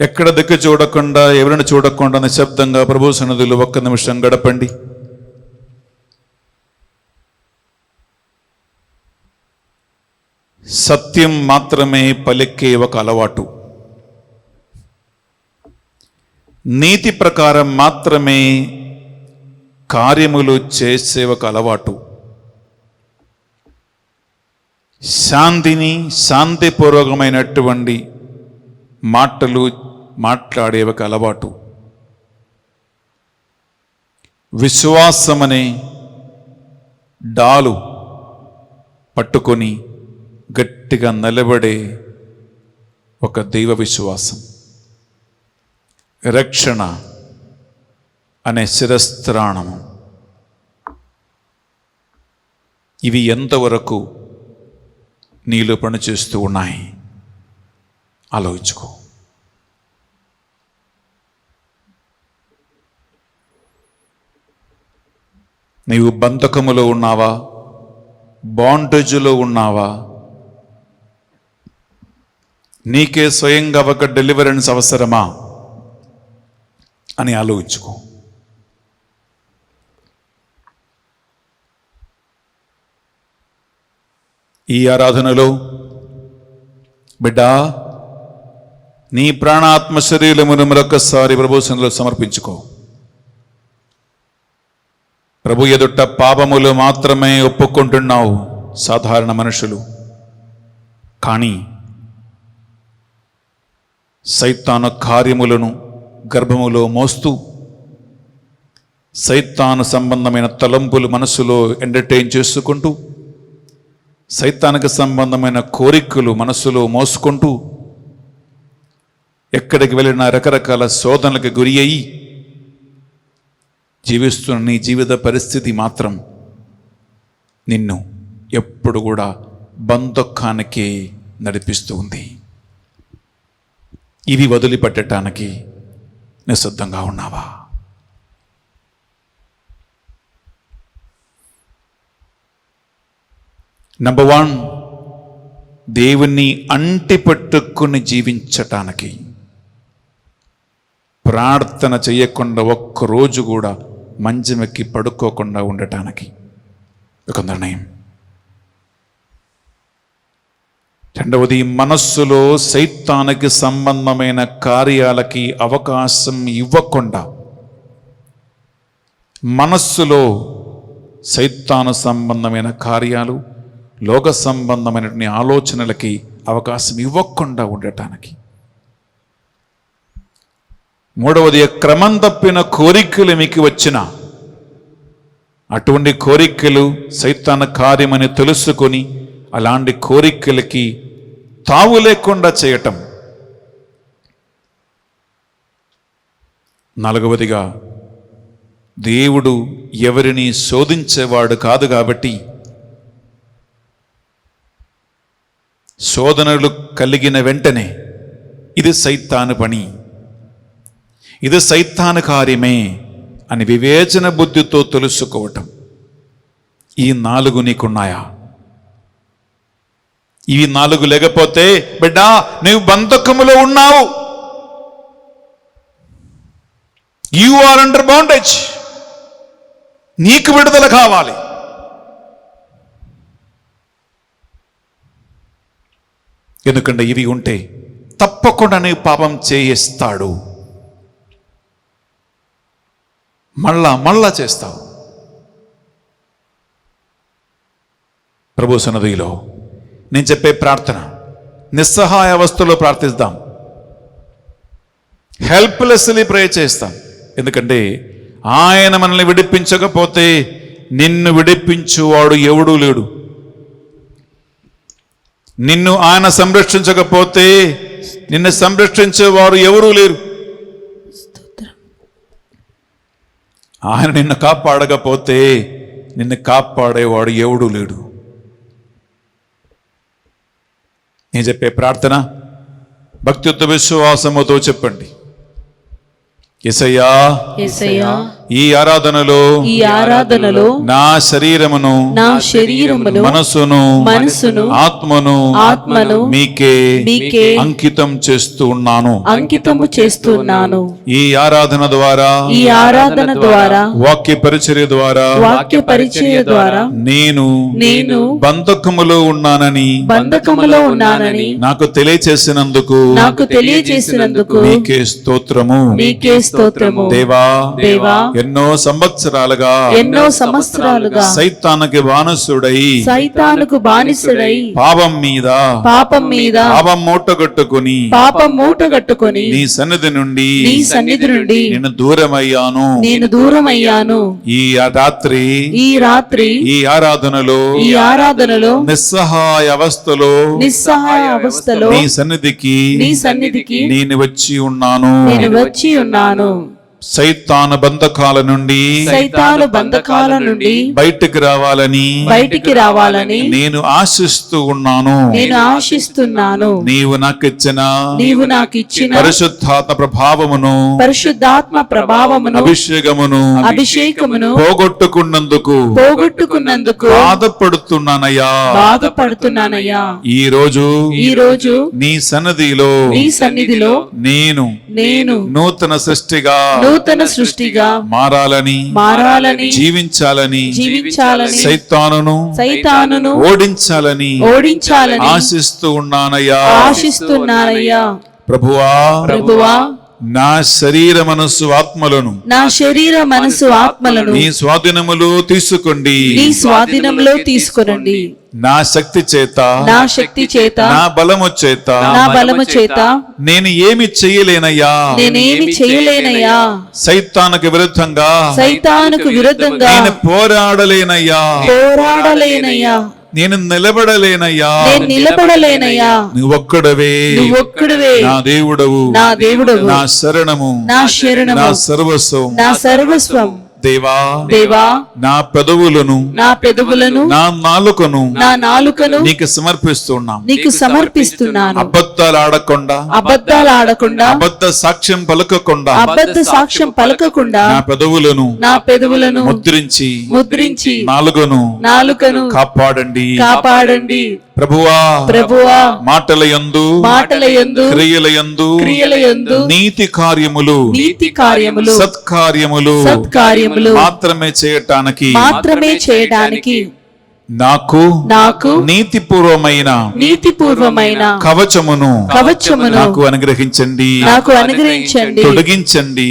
ఎక్కడ దిక్కు చూడకుండా, ఎవరిని చూడకుండా నిశ్శబ్దంగా ప్రభు సన్నిధిలో ఒక్క నిమిషం గడపండి. సత్యం మాత్రమే పలికే ఒక అలవాటు, నీతి ప్రకారం మాత్రమే కార్యములు చేసే ఒక అలవాటు, శాంతిపూర్వకమైనటువంటి మాటలు మాట్లాడే ఒక అలవాటు, విశ్వాసమనే డాలు పట్టుకొని గట్టిగా నిలబడే ఒక దైవ విశ్వాసం, రక్షణ అనే శిరస్త్రాణము. ఇవి ఎంతవరకు నీలో పనిచేస్తూ ఉన్నాయి ఆలోచించుకో. నీవు బంధకములో ఉన్నావా, బాండేజ్లో ఉన్నావా, నీకే స్వయంగా ఒక డెలివరెన్స్ అవసరమా అని ఆలోచించుకో. ఈ ఆరాధనలో బిడ్డా, నీ ప్రాణాత్మ శరీరమును మరొకసారి ప్రభు సన్నిధిలో సమర్పించుకో. ప్రభు ఎదుట పాపములు మాత్రమే ఒప్పుకుంటున్నావు సాధారణ మనుషులు. కానీ సైతాను కార్యములను గర్భములో మోస్తూ సైతాను సంబంధమైన తలంపులు మనసులో ఎంటర్టైన్ చేసుకుంటూ సైతానికి సంబంధమైన కోరికలు మనసులో మోసుకుంటూ ఎక్కడికి వెళ్ళినా రకరకాల శోధనలకు గురి అయ్యి జీవిస్తున్న నీ జీవిత పరిస్థితి మాత్రం నిన్ను ఎప్పుడు కూడా బంధకానికే నడిపిస్తూ ఉంది. ఇవి వదిలిపెట్టడానికి నిశ్శబ్దంగా ఉన్నావా? నంబర్ 1, దేవుణ్ణి అంటిపెట్టుకుని జీవించటానికి ప్రార్థన చేయకుండా ఒక్కరోజు కూడా మంచమెక్కి పడుకోకుండా ఉండటానికి ఒక నిర్ణయం. రెండవది, మనస్సులో సైతానికి సంబంధమైన కార్యాలకి అవకాశం ఇవ్వకుండా, మనస్సులో సైతాను సంబంధమైన కార్యాలు, లోక సంబంధమైన ఆలోచనలకి అవకాశం ఇవ్వకుండా ఉండటానికి. మూడవది, క్రమం తప్పిన కోరికలు మీకు వచ్చిన అటువంటి కోరికలు సైతాన కార్యమని తెలుసుకొని అలాంటి కోరికలకి తావు లేకుండా చేయటం. నాలుగవదిగా, దేవుడు ఎవరిని శోధించేవాడు కాదు కాబట్టి శోధనలు కలిగిన వెంటనే ఇది సైతాను పని, ఇది సైతాను కార్యమే అని వివేచన బుద్ధితో తెలుసుకోవటం. ఈ 4 నీకున్నాయా? ఇవి 4 లేకపోతే బిడ్డా, నీవు బంధకములో ఉన్నావు. You are under bondage. నీకు విడుదల కావాలి. ఎందుకంటే ఇవి ఉంటే తప్పకుండా నీవు పాపం చేయిస్తాడు. మళ్ళా చేస్తావు. ప్రభు సన్నిధిలో నేను చెప్పే ప్రార్థన నిస్సహాయ అవస్థలో ప్రార్థిస్తాం, హెల్ప్లెస్లీ ప్రే చేస్తాం. ఎందుకంటే ఆయన మనల్ని విడిపించకపోతే నిన్ను విడిపించువాడు ఎవడూ లేడు. నిన్ను ఆయన సంరక్షించకపోతే నిన్ను సంరక్షించేవారు ఎవరూ లేరు. ఆయన నిన్ను కాపాడకపోతే నిన్ను కాపాడేవాడు ఎవడూ లేడు. నేను చెప్పే ప్రార్థన భక్తియుక్త విశ్వాసముతో చెప్పండి. యేసయ్యా, ఈ ఆరాధనలో నా శరీరమును మనసును ఆత్మను మీకే అంకితం చేస్తూ ఉన్నాను. ఈ ఆరాధన ద్వారా వాక్య పరిచర్య ద్వారా నేను బంధకములో ఉన్నానని నాకు తెలియచేసినందుకు మీకే స్తోత్రము. దేవా, ఎన్నో సంవత్సరాలుగా సైతానుకు బానిసుడై పాపం మీద పాపం మూటగట్టుకుని నీ సన్నిధి నుండి నేను దూరమయ్యాను. ఈ రాత్రి ఈ ఆరాధనలో నిస్సహాయ అవస్థలో నీ సన్నిధికి నేను వచ్చి ఉన్నాను. సైతాను బంధకాల నుండి బయటికి రావాలని నేను ఆశిస్తూ ఉన్నాను. నీవు నాకిచ్చిన పరిశుద్ధాత్మ ప్రభావమును అభిషేకమును పోగొట్టుకున్నందుకు బాధపడుతున్నానయ్యా. ఈ రోజు నీ సన్నిధిలో నేను నూతన సృష్టిగా నూతన సృష్టిగా మారాలని జీవించాలని సైతానును ఓడించాలని ఆశిస్తూ ఉన్నానయ్యా. ప్రభువా నా శరీర మనస్సు ఆత్మలను నీ స్వాధీనములో తీసుకొనండి. నా శక్తి చేత నా బలము చేత నేను ఏమి చేయలేనయ్యా. సైతానుకు విరుద్ధంగా నేను పోరాడలేనయ్యా. నేను నిలబడలేనయ్యా. నువ్వు ఒక్కడవే నా దేవుడవు, నా శరణము, నా సర్వస్వం. దేవా నా పెదవులను నా నాలుకను నీకు సమర్పిస్తున్నాను. అబద్ధాలు ఆడకుండా అబద్ధ సాక్ష్యం పలకకుండా నా పెదవులను ముద్రించి నాలుకను కాపాడండి. ప్రభువా మాటలయందు క్రియలయందు నీతి కార్యములు సత్కార్యములు మాత్రమే చేయటానికి నాకు నీతిపూర్వమైన కవచమును నాకు అనుగ్రహించండి. తొడిగించండి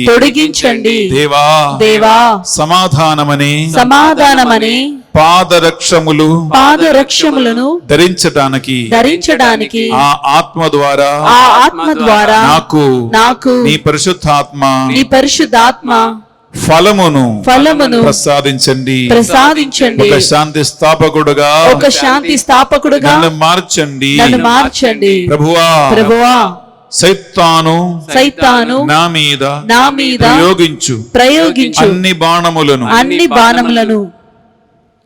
దేవా సమాధానమనే పాదరక్షములను ధరించడానికి ఆ ఆత్మ ద్వారా నాకు నీ పరిశుద్ధాత్మ ఫలమును ప్రసాదించండి. ఒక శాంతి స్థాపకుడుగా నన్ను మార్చండి. ప్రభువా సైతాను నా మీద ప్రయోగించు అన్ని బాణములను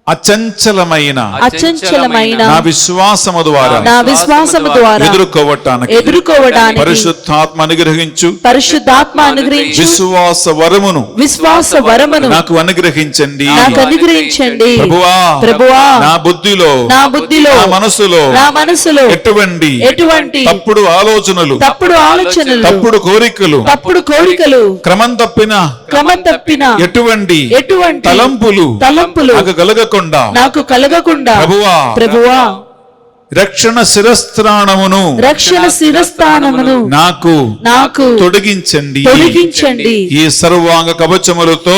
అచంచలమైన నా విశ్వాసము ద్వారా ఎదుర్కోవటానికి పరిశుద్ధాత్మ అనుగ్రహించు. విశ్వాస వరమును నాకు అనుగ్రహించండి. ప్రభువా నా బుద్ధిలో నా మనసులో ఎటువంటి తప్పుడు ఆలోచనలు తప్పుడు కోరికలు క్రమం తప్పిన ఎటువంటి తలంపులు నాకు కలగకుండా ప్రభువా రక్షణ శిరస్త్రాణమును నాకు తొడిగించండి. ఈ సర్వాంగ కవచములతో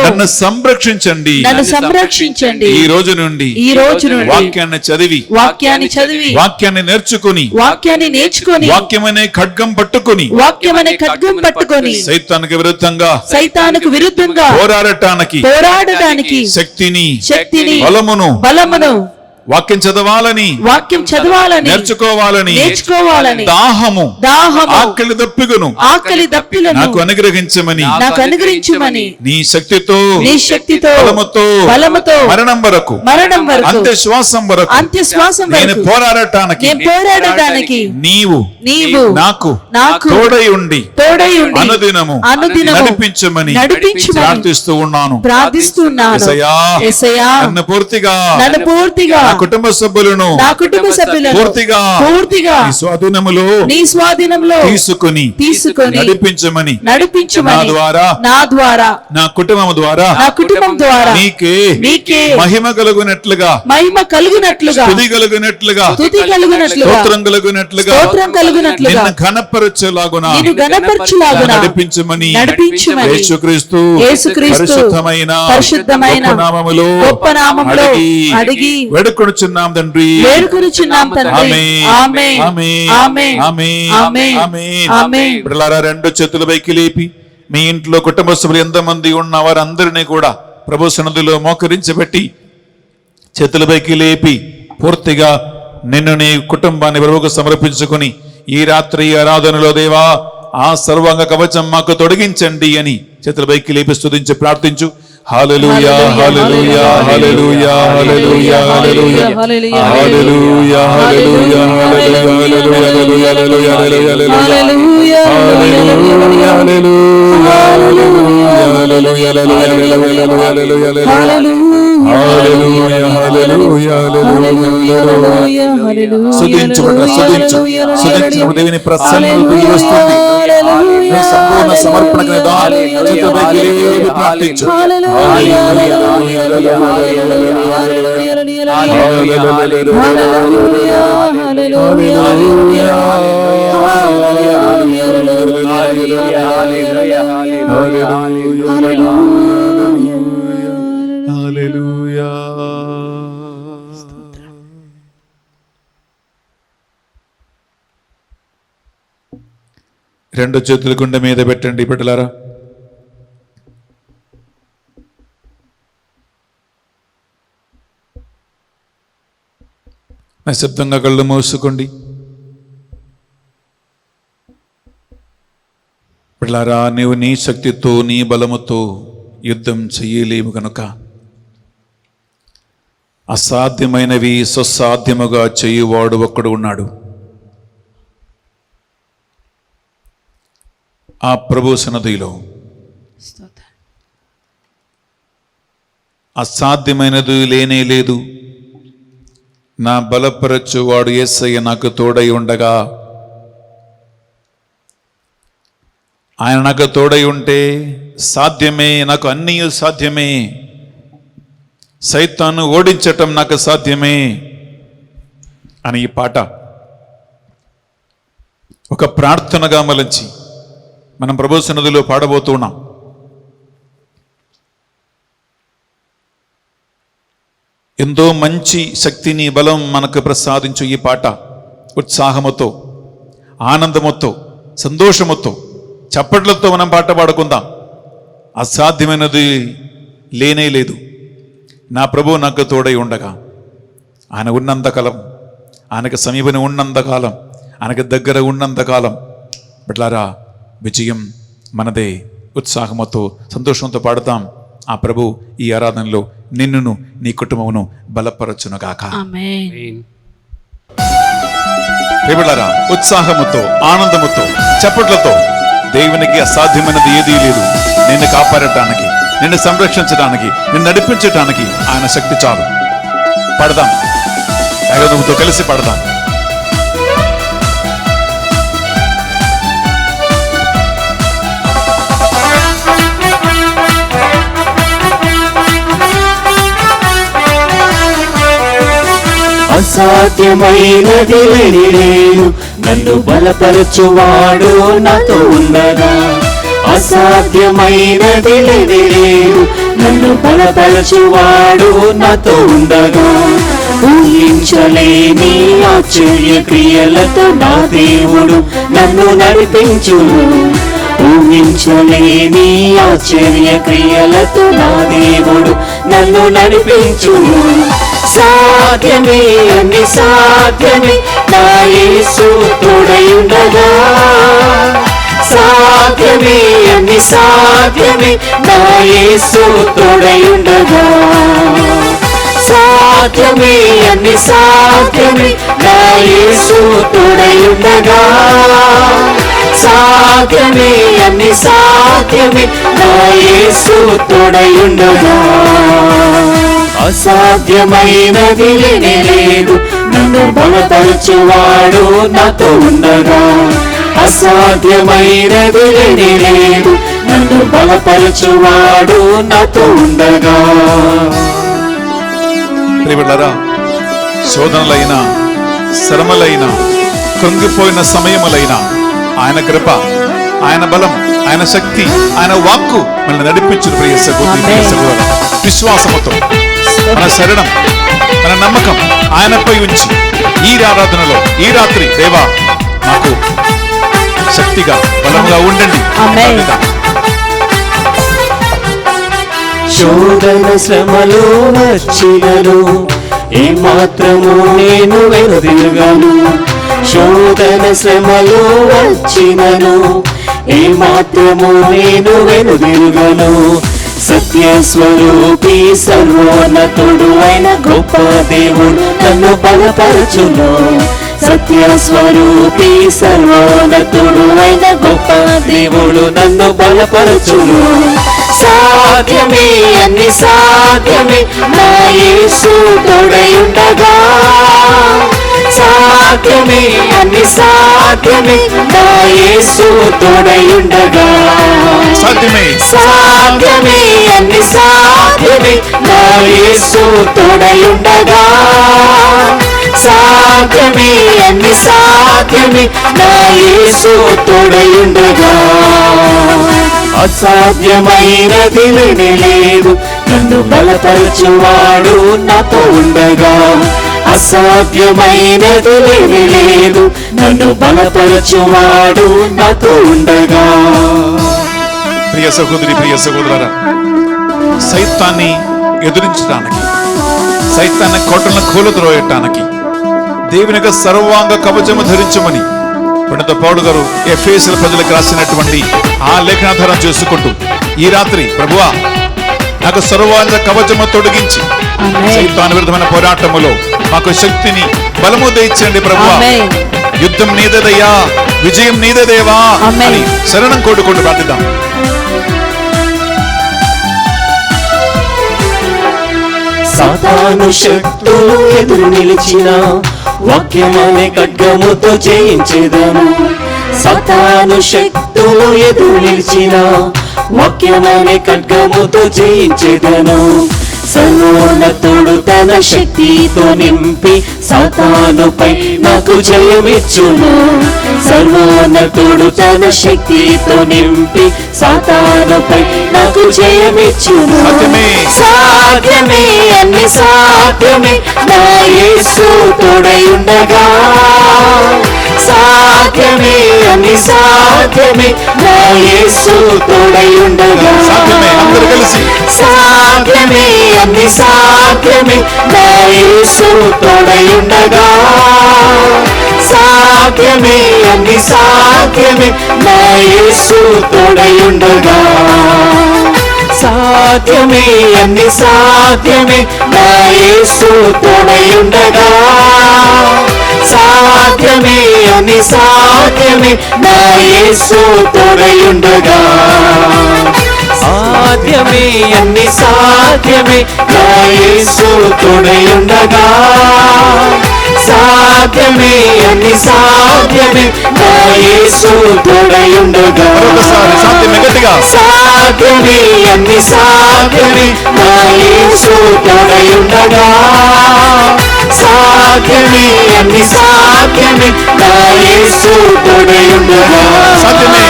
నన్ను సంరక్షించండి. ఈ రోజు నుండి వాక్యాన్ని చదివి వాక్యాన్ని నేర్చుకుని వాక్యమనే ఖడ్గం పట్టుకుని సైతానికి విరుద్ధంగా పోరాడటానికి శక్తిని బలమును వాక్యం చదవాలని నేర్చుకోవాలని దాహము ఆకలి దప్పికను నాకు అనుగ్రహించమని నీ శక్తితో బలముతో మరణం వరకు అంత్యశ్వాసం వరకు నేను పోరాడటానికి నీవు నాకు తోడై ఉండి అనుదినము నడిపించమని ప్రార్థిస్తూ ఉన్నాను. నన్ను పూర్తిగా నా కుటుంబ సభ్యులను పూర్తిగా నీ స్వాధీనములో తీసుకుని నడిపించమని నా ద్వారా నా కుటుంబం ద్వారా నీకే మహిమ కలుగునట్లుగా స్తుతి కలుగునట్లుగా స్తోత్రం కలుగునట్లుగా నిన్ను ఘనపరచులాగున నడిపించమని యేసుక్రీస్తు పరిశుద్ధమైన గొప్ప నామములో అడిగి వేడుకొనుచున్నాం తండ్రి. బిడ్డలారా, రెండు చేతుల పైకి లేపి మీ ఇంట్లో కుటుంబ సభ్యులు ఎంతమంది ఉన్న వారందరినీ కూడా ప్రభు సన్నిధిలో మోకరించబెట్టి చేతుల పైకి లేపి పూర్తిగా నిన్ను నీ కుటుంబాన్ని ప్రభువుకు సమర్పించుకుని ఈ రాత్రి ఆరాధనలో దేవా ఆ సర్వాంగ కవచం మాకు తొలగించండి అని చేతుల పైకి లేపి స్తుతించి ప్రార్థించు. హల్లెలూయా hallelujah hallelujah hallelujah hallelujah hallelujah hallelujah hallelujah hallelujah హల్లెలూయా దేవుని ప్రసన్నత వస్తుంది. సంపూర్ణ సమర్పణ ప్రార్థించు. రెండు చేతుల గుండె మీద పెట్టండి బిడ్డలారా. నిశ్శబ్దంగా కళ్ళు మూసుకోండి. బిడ్డలారా, నీవు నీ శక్తితో నీ బలముతో యుద్ధం చెయ్యలేము కనుక అసాధ్యమైనవి సుసాధ్యముగా చేయువాడు ఒక్కడు ఉన్నాడు. ఆ ప్రభు సన్నిధిలో అసాధ్యమైనది లేనే లేదు. నా బలపరచువాడు యేసయ్య నాకు తోడై ఉండగా, ఆయన నాకు తోడై ఉంటే సాధ్యమే, నాకు అన్నీ సాధ్యమే. సైతాను ఓడించటం నాకు సాధ్యమే అని ఈ పాట ఒక ప్రార్థనగా మలచి మనం ప్రభు సన్నిధిలో పాడబోతున్నాం. ఎంతో మంచి శక్తిని బలం మనకు ప్రసాదించు ఈ పాట ఉత్సాహముతో, ఆనందముతో, సంతోషముతో, చప్పట్లతో మనం పాట పాడుకుందాం. అసాధ్యమైనది లేనే లేదు. నా ప్రభు నాకు తోడై ఉండగా, ఆయన ఉన్నంతకాలం, ఆయనకు సమీపన ఉన్నంతకాలం, ఆయనకు దగ్గర ఉన్నంతకాలం బిడ్డలారా విజయం మనదే. ఉత్సాహంతో సంతోషంతో పాడుతాం. ఆ ప్రభు ఈ ఆరాధనలో నిన్నును నీ కుటుంబమును బలపరచునుగాక. బిడ్డలారా, ఉత్సాహముతో, ఆనందముతో, చప్పట్లతో, దేవునికి అసాధ్యమైనది ఏదీ లేదు. నిన్ను కాపాడటానికి, నిన్ను సంరక్షించడానికి, నిన్ను నడిపించడానికి ఆయన శక్తి చాలు. పడదాం, దైవముతో కలిసి పడదాం. అసాధ్యమైనది లేదు, నన్ను బలపరచువాడు నాతో ఉండగా. అసాధ్యమైనది లేదు, నన్ను బలపరచువాడు నాతో ఉండగా. ఊహించలేని ఆశ్చర్య క్రియలతో నా దేవుడు నన్ను నడిపించును. ఊహించలేని ఆశ్చర్య క్రియలతో నా దేవుడు నన్ను నడిపించును. సాధ్యమే, అన్ని సాధ్యమే, నా యేసు తోడై ఉండగా. సాధ్యమే, అన్ని సాధ్యమే, నా యేసు తోడై ఉండగా. సాధ్యమే, అన్ని సాధ్యమే, నా యేసు తోడై ఉండగా. సాధ్యమే, అన్ని సాధ్యమే, నా యేసు తోడై ఉండగా. అసాధ్యమైనది లేదు, నన్ను బలపరచువాడు నాతో ఉండగా. అసాధ్యమైనది లేదు, నన్ను బలపరచువాడు నాతో ఉండగా. ప్రియబిడ్డలారా, శోధనలైన, శ్రమలైన, కృంగిపోయిన సమయములైన ఆయన కృప, ఆయన బలం, ఆయన శక్తి, ఆయన వాక్కు మనల్ని నడిపించును. ప్రియ సహోదరి, విశ్వాసముతో మన శరణం, మన నమ్మకం ఆయనపై ఉంచి ఈ ఆరాధనలో ఈ రాత్రి దేవా నాకు శక్తిగా, బలంగా ఉండండి. శోధన శ్రమలు వచ్చినను ఏ మాత్రము నేను వెనుదిరుగను. శోధన శ్రమలు వచ్చినను ఏ మాత్రము నేను వెనుదిరుగను. సత్య స్వరూపి సర్వోన్నతుడు అయిన గొప్ప దేవుడు నన్ను బలపరచును. సత్య స్వరూపి సర్వోన్నతుడు అయిన గొప్ప దేవుడు నన్ను బలపరచును. సాధ్యమే అన్ని సాధ్యమే నా యేసు తోడయుండగా సాధ్యమే అన్ని సాధ్యమే నా యేసు తోడయుండగా సాధ్యమే సాధ్యమే అన్ని సాధ్యమే నా యేసు తోడయుండగా సాధ్యమే అన్ని సాధ్యమే నా యేసు తోడయుండగా అసాధ్యమైనది లేదు నన్ను బలపరచువాడు నాతో ఉండగా అసాధ్యమైనది లేదు నన్ను బలపరచువాడు నాతో ఉండగా ప్రియ సహోదరి ప్రియ సహోదరా, సైతాన్ని ఎదురించడానికి, సైతాన్ని కోటలను కూలద్రోయటానికి దేవుని యొక్క సర్వాంగ కవచము ధరించమని పండిత పౌలు గారు ఎఫెసీయుల ప్రజలకు రాసినటువంటి ఆ లేఖనాధారం చేసుకుంటూ ఈ రాత్రి ప్రభువా నాకు సర్వాంగ కవచము తొడిగించి సైతాను విరుద్ధమైన పోరాటములో మాకు శక్తిని బలము దయచేయండి ప్రభువా, యుద్ధం నీదేదయ్యా, విజయం నీదేదేవా అని శరణం కోడుకుంటూ ప్రార్థిద్దాం. సాతాను శక్తులు ఎదురు నిలిచిన వాక్యమనే ఖడ్గముతో జయించేదను సాతాను శక్తులు ఎదురు నిలిచిన వాక్యమనే ఖడ్గముతో జయించేదను సర్వోన్నతుడు తన శక్తితో నింపి సాతానుపై నాకు జయమిచ్చును సర్వోన్నతుడు తన శక్తితో నింపి సాతానుపై నాకు జయమిచ్చును సాధ్యమే అన్ని సాధ్యమే నా యేసు తోడయుండగా సాధ్యమే అన్ని సాధ్యమే నా యేసు తోడయుండగా సాధ్యమే అన్ని సాధ్యమే నా యేసు తోడయుండగా సాధ్యమే అన్ని సాధ్యమే నా యేసు తోడయుండగా సాధ్యమే అన్ని సాధ్యమే నా యేసు తోడయుండగా సాధ్యమే అన్ని సాధ్యమే నా యేసు తోడయుండగా సాధ్యమే అన్ని సాధ్యమే నా యేసు తోడయుండగా సాధ్యమే అన్ని సాధ్యమే నా యేసు తోడయుండగా సాధ్యమే అన్ని సాధ్యమే నా యేసు తోడయుండగా సాధ్యమే అన్ని సాధ్యమే నా యేసు తోడయుండగా సాధ్యమే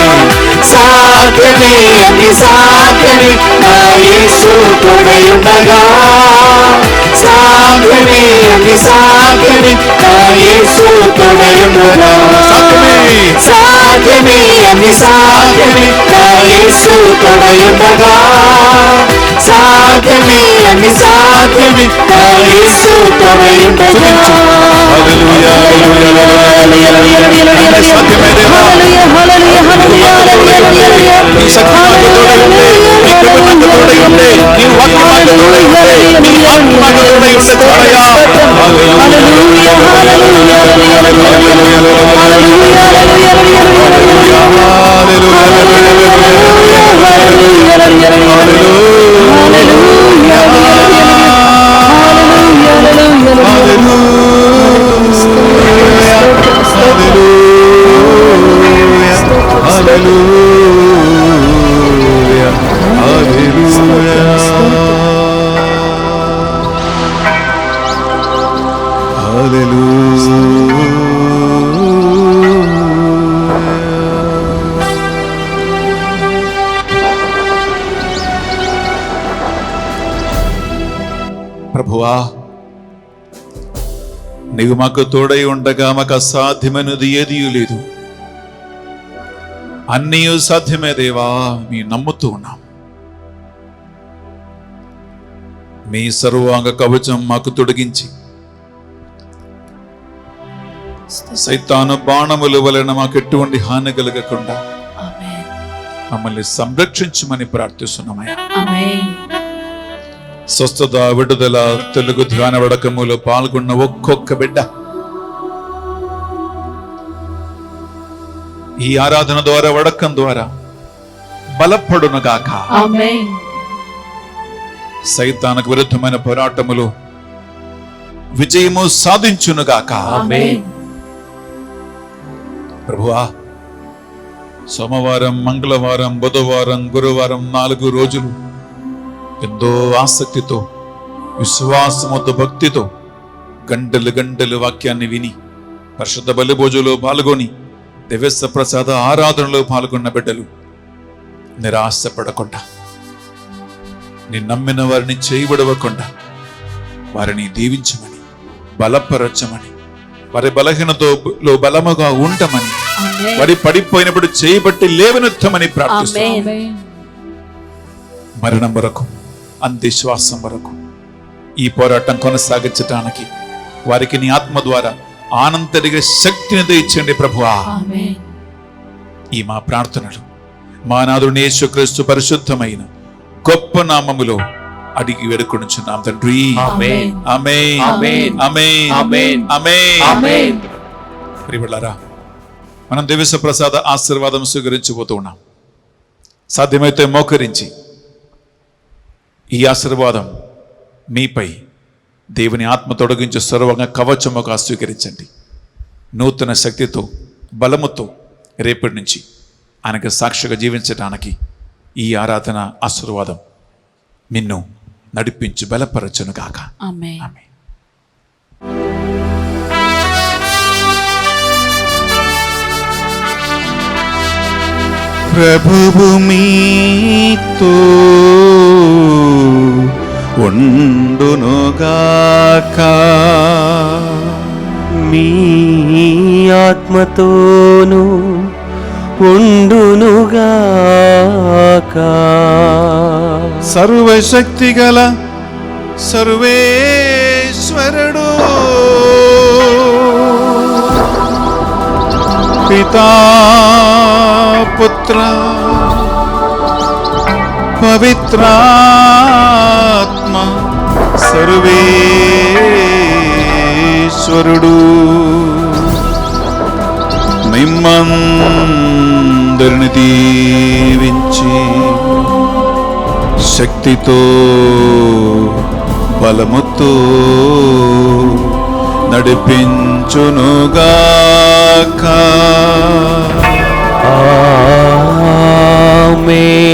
అన్ని సాధ్యమే నా యేసు తోడయుండగా సాధ్యమే అన్ని సాధ్యమే నా యేసు తోడయుండగా సాధ్యమే అన్ని సాధ్యమే నా యేసు తోడయుండగా సాధ్యమే అన్ని సాధ్యమే నా యేసు తోడయుండగా హల్లెలూయా ప్రభువా, నీవు మాకు తోడై ఉండగా మాకు అసాధ్యమైనది ఏదీ లేదు. అన్నీ సాధ్యమే దేవా, మీ నమ్ముతూ ఉన్నాం. మీ సర్వాంగ కవచం మాకు తొడిగించి సైతాను బాణముల వలన మాకు ఎటువంటి హాని కలగకుండా మమ్మల్ని సంరక్షించమని ప్రార్థిస్తున్నామయ్యా. స్వస్థత, విడుదల, తెలుగు ధ్యాన వడకములో పాల్గొన్న ఒక్కొక్క బిడ్డ ఈ ఆరాధన ద్వారా, వడకం ద్వారా బలపడునుగాక. ఆమేన్. సైతానికి విరుద్ధమైన పోరాటములో విజయము సాధించునుగాక. ఆమేన్. ప్రభువా, సోమవారం, మంగళవారం, బుధవారం, గురువారం 4 రోజులు ఎంతో ఆసక్తితో, విశ్వాసముతో, భక్తితో గంటలు గంటలు వాక్యాన్ని విని పరిశుద్ధ బలి భోజనంలో పాల్గొని దివ్య ప్రసాద ఆరాధనలో పాల్గొన్న బిడ్డలు నిరాశపడకుండా, నీ నమ్మిన వారిని చేయబడవకుండా వారిని దీవించమని, బలపరచమని, వారి బలహీనతలో బలముగా ఉండమని, ఆమేన్. వారి పడిపోయినప్పుడు చేయబట్టి లేవనెత్తమని ప్రార్థిస్తున్నాం. ఆమేన్. మరణం వరకు, అంత్యశ్వాసం వరకు ఈ పోరాటం కొనసాగించటానికి వారికి నీ ఆత్మ ద్వారా ఆనంతరిగ శక్తిని దయచేయండి ప్రభువా. ఆమేన్. ఈ మా ప్రార్థనలు మా నాథుడు యేసుక్రీస్తు పరిశుద్ధమైన గొప్ప నామములో అడిగి వేడుకొనుచున్నాం తండ్రి. ఆమేన్. ఆమేన్. ఆమేన్. ఆమేన్. ఆమేన్. ఆమేన్. ఆమేన్. ప్రియబిడ్డలారా, మనం దివ్య ప్రసాద ఆశీర్వాదం స్వీకరించబోతూ ఉన్నాం. సాధ్యమైతే మోకరించి ఈ ఆశీర్వాదం మీపై దేవుని ఆత్మ తొలగించి సర్వంగా కవచముగా స్వీకరించండి. నూతన శక్తితో, బలముతో రేపటి నుంచి ఆయనకు సాక్షిగా జీవించడానికి ఈ ఆరాధన ఆశీర్వాదం నిన్ను నడిపించి బలపరచును గాక. ఆమేన్. ఆమేన్. ప్రభువు మీతో ఉండునుగాక. మీ ఆత్మతోను ఉండునుగాక. సర్వశక్తి గల సర్వేశ్వరుడు పితా, పుత్ర, పవిత్రాత్మ సర్వేశ్వరుడు మిమ్మందరిని దీవించి శక్తితో, బలముతో నడిపించునుగాక. ఆమేన్.